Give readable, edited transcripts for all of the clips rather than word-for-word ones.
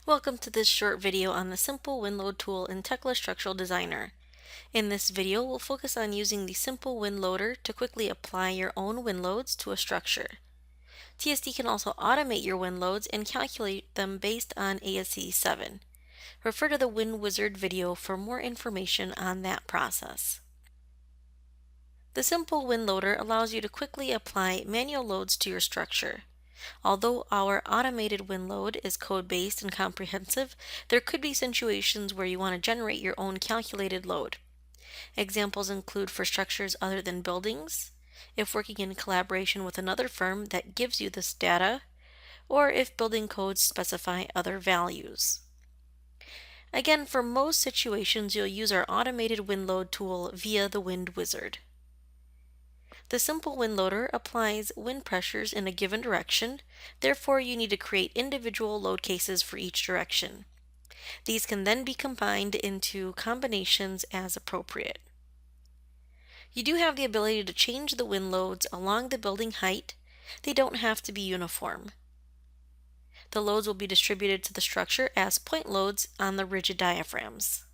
Welcome to this short video on the simple wind load tool in Tekla Structural Designer. In this video, we'll focus on using the simple wind loader to quickly apply your own wind loads to a structure. TSD can also automate your wind loads and calculate them based on ASCE 7. Refer to the Wind Wizard video for more information on that process. The simple wind loader allows you to quickly apply manual loads to your structure. Although our automated wind load is code-based and comprehensive, there could be situations where you want to generate your own calculated load. Examples include for structures other than buildings, if working in collaboration with another firm that gives you this data, or if building codes specify other values. Again, for most situations, you'll use our automated wind load tool via the Wind Wizard. The simple wind loader applies wind pressures in a given direction, therefore you need to create individual load cases for each direction. These can then be combined into combinations as appropriate. You do have the ability to change the wind loads along the building height. They don't have to be uniform. The loads will be distributed to the structure as point loads on the rigid diaphragms.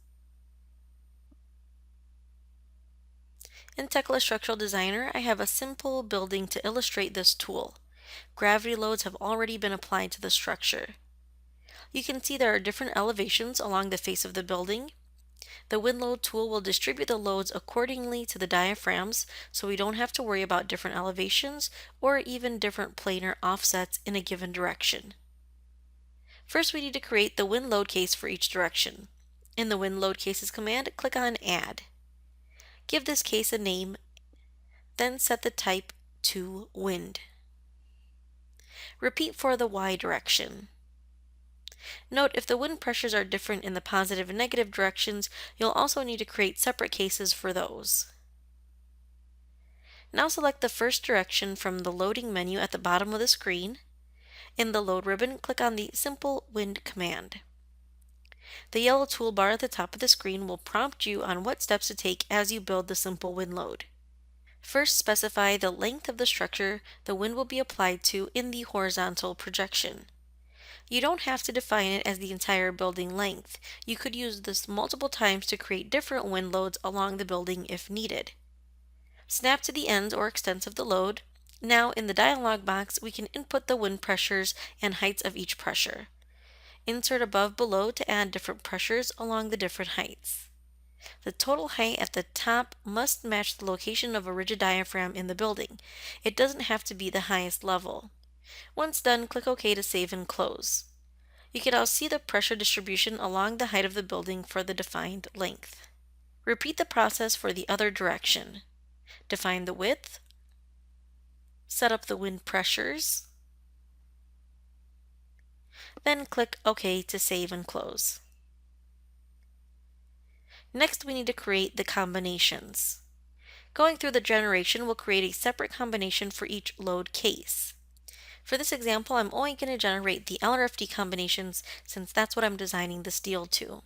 In Tekla Structural Designer, I have a simple building to illustrate this tool. Gravity loads have already been applied to the structure. You can see there are different elevations along the face of the building. The wind load tool will distribute the loads accordingly to the diaphragms, so we don't have to worry about different elevations or even different planar offsets in a given direction. First, we need to create the wind load case for each direction. In the Wind Load Cases command, click on Add. Give this case a name, then set the type to Wind. Repeat for the Y direction. Note if the wind pressures are different in the positive and negative directions, you'll also need to create separate cases for those. Now select the first direction from the loading menu at the bottom of the screen. In the Load ribbon, click on the Simple Wind command. The yellow toolbar at the top of the screen will prompt you on what steps to take as you build the simple wind load. First, specify the length of the structure the wind will be applied to in the horizontal projection. You don't have to define it as the entire building length. You could use this multiple times to create different wind loads along the building if needed. Snap to the ends or extents of the load. Now, in the dialog box, we can input the wind pressures and heights of each pressure. Insert above below to add different pressures along the different heights. The total height at the top must match the location of a rigid diaphragm in the building. It doesn't have to be the highest level. Once done, click OK to save and close. You can now see the pressure distribution along the height of the building for the defined length. Repeat the process for the other direction. Define the width, set up the wind pressures, then click OK to save and close. Next, we need to create the combinations. Going through the generation will create a separate combination for each load case. For this example, I'm only going to generate the LRFD combinations since that's what I'm designing the steel to.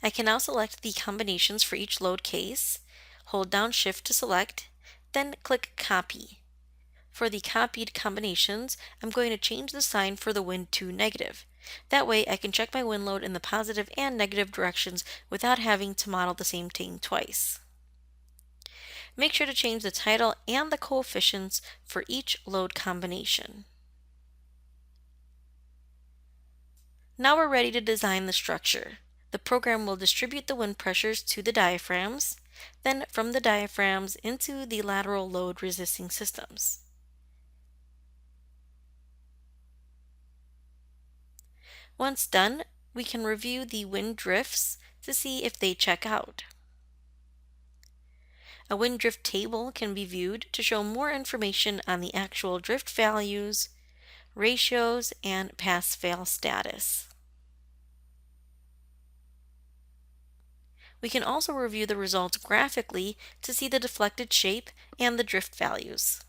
I can now select the combinations for each load case, hold down Shift to select, then click Copy. For the copied combinations, I'm going to change the sign for the wind to negative. That way I can check my wind load in the positive and negative directions without having to model the same thing twice. Make sure to change the title and the coefficients for each load combination. Now we're ready to design the structure. The program will distribute the wind pressures to the diaphragms, then from the diaphragms into the lateral load resisting systems. Once done, we can review the wind drifts to see if they check out. A wind drift table can be viewed to show more information on the actual drift values, ratios, and pass-fail status. We can also review the results graphically to see the deflected shape and the drift values.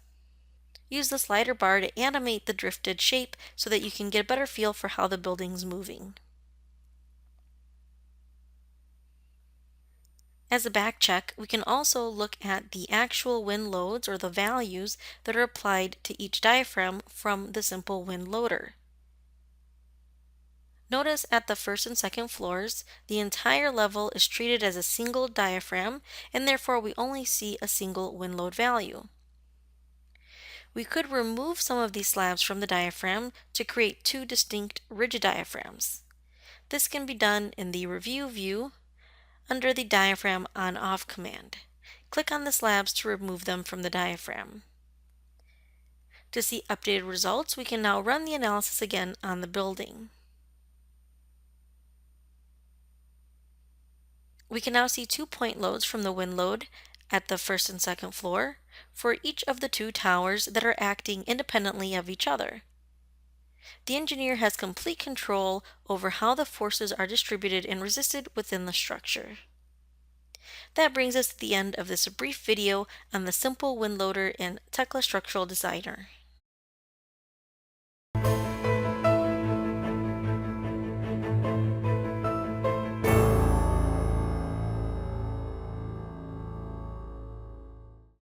Use the slider bar to animate the drifted shape so that you can get a better feel for how the building's moving. As a back check, we can also look at the actual wind loads or the values that are applied to each diaphragm from the simple wind loader. Notice at the first and second floors, the entire level is treated as a single diaphragm, and therefore we only see a single wind load value. We could remove some of these slabs from the diaphragm to create two distinct rigid diaphragms. This can be done in the Review view under the Diaphragm On-Off command. Click on the slabs to remove them from the diaphragm. To see updated results, we can now run the analysis again on the building. We can now see 2 point loads from the wind load at the first and second floor for each of the 2 towers that are acting independently of each other. The engineer has complete control over how the forces are distributed and resisted within the structure. That brings us to the end of this brief video on the simple wind loader in Tekla Structural Designer.